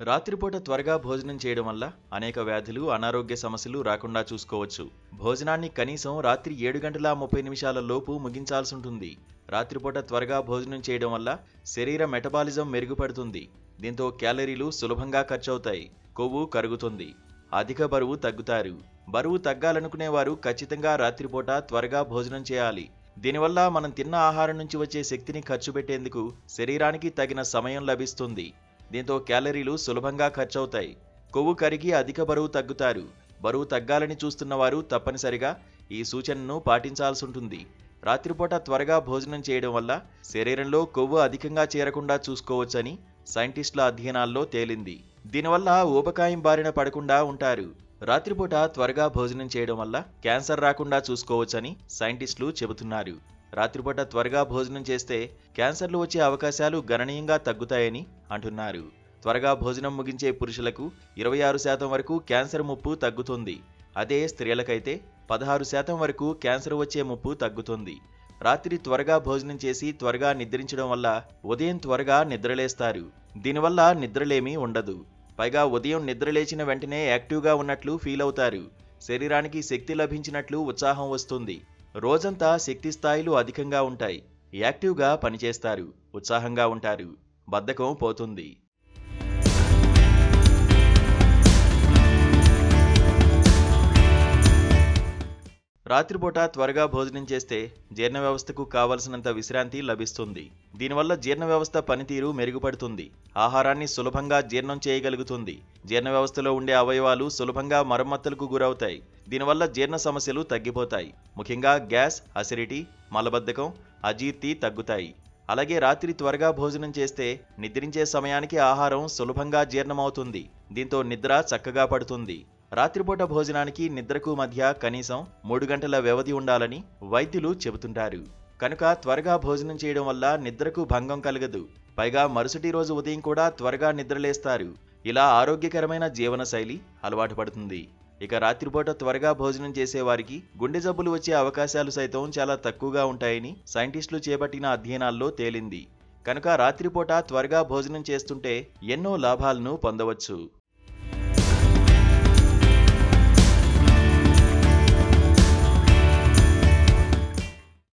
రాత్రిపూట త్వరగా భోజనం చేయడం వల్ల అనేక వ్యాధులు, అనారోగ్య సమస్యలు రాకుండా చూసుకోవచ్చు. భోజనాన్ని కనీసం రాత్రి 7:30 లోపు ముగించాల్సి ఉంటుంది. రాత్రిపూట త్వరగా భోజనం చేయడం వల్ల శరీర మెటబాలిజం మెరుగుపడుతుంది. దీంతో క్యాలరీలు సులభంగా ఖర్చవుతాయి, కొవ్వు కరుగుతుంది, అధిక బరువు తగ్గుతారు. బరువు తగ్గాలనుకునేవారు ఖచ్చితంగా రాత్రిపూట త్వరగా భోజనం చేయాలి. దీనివల్ల మనం తిన్న ఆహారం నుంచి వచ్చే శక్తిని ఖర్చు పెట్టేందుకు శరీరానికి తగిన సమయం లభిస్తుంది. దీంతో క్యాలరీలు సులభంగా ఖర్చవుతాయి, కొవ్వు కరిగి అధిక బరువు తగ్గుతారు. బరువు తగ్గాలని చూస్తున్నవారు తప్పనిసరిగా ఈ సూచనను పాటించాల్సి ఉంటుంది. రాత్రిపూట త్వరగా భోజనం చేయడం వల్ల శరీరంలో కొవ్వు అధికంగా చేరకుండా చూసుకోవచ్చని సైంటిస్టుల అధ్యయనాల్లో తేలింది. దీనివల్ల ఊబకాయం బారిన పడకుండా ఉంటారు. రాత్రిపూట త్వరగా భోజనం చేయడం వల్ల క్యాన్సర్ రాకుండా చూసుకోవచ్చని సైంటిస్టులు చెబుతున్నారు. రాత్రిపూట త్వరగా భోజనం చేస్తే క్యాన్సర్లు వచ్చే అవకాశాలు గణనీయంగా తగ్గుతాయని అంటున్నారు. త్వరగా భోజనం ముగించే పురుషులకు 26% వరకు క్యాన్సర్ ముప్పు తగ్గుతుంది. అదే స్త్రీలకైతే 16% వరకు క్యాన్సర్ వచ్చే ముప్పు తగ్గుతుంది. రాత్రి త్వరగా భోజనం చేసి త్వరగా నిద్రించడం వల్ల ఉదయం త్వరగా నిద్రలేస్తారు. దీనివల్ల నిద్రలేమీ ఉండదు. పైగా ఉదయం నిద్రలేచిన వెంటనే యాక్టివ్గా ఉన్నట్లు ఫీల్ అవుతారు. శరీరానికి శక్తి లభించినట్లు ఉత్సాహం వస్తుంది. రోజంతా శక్తి స్థాయిలు అధికంగా ఉంటాయి. యాక్టివ్గా పనిచేస్తారు, ఉత్సాహంగా ఉంటారు, బద్ధకం పోతుంది. రాత్రిపూట త్వరగా భోజనం చేస్తే జీర్ణ వ్యవస్థకు కావలసినంత విశ్రాంతి లభిస్తుంది. దీనివల్ల జీర్ణ వ్యవస్థ పనితీరు మెరుగుపడుతుంది. ఆహారాన్ని సులభంగా జీర్ణం చేయగలుగుతుంది. జీర్ణ వ్యవస్థలో ఉండే అవయవాలు సులభంగా మరమ్మతులకు గురవుతాయి. దీనివల్ల జీర్ణ సమస్యలు తగ్గిపోతాయి. ముఖ్యంగా గ్యాస్, అసిడిటీ, మలబద్ధకం, అజీర్తి తగ్గుతాయి. అలాగే రాత్రి త్వరగా భోజనం చేస్తే నిద్రించే సమయానికి ఆహారం సులభంగా జీర్ణమవుతుంది. దీంతో నిద్ర చక్కగా పడుతుంది. రాత్రిపూట భోజనానికి నిద్రకు మధ్య కనీసం 3 గంటల వ్యవధి ఉండాలని వైద్యులు చెబుతుంటారు. కనుక త్వరగా భోజనం చేయడం వల్ల నిద్రకు భంగం కలగదు. పైగా మరుసటి రోజు ఉదయం కూడా త్వరగా నిద్రలేస్తారు. ఇలా ఆరోగ్యకరమైన జీవనశైలి అలవాటు పడుతుంది. ఇక రాత్రిపూట త్వరగా భోజనం చేసేవారికి గుండె జబ్బులు వచ్చే అవకాశాలు సైతం చాలా తక్కువగా ఉంటాయని సైంటిస్టులు చేపట్టిన అధ్యయనాల్లో తేలింది. కనుక రాత్రిపూట త్వరగా భోజనం చేస్తుంటే ఎన్నో లాభాలను పొందవచ్చు.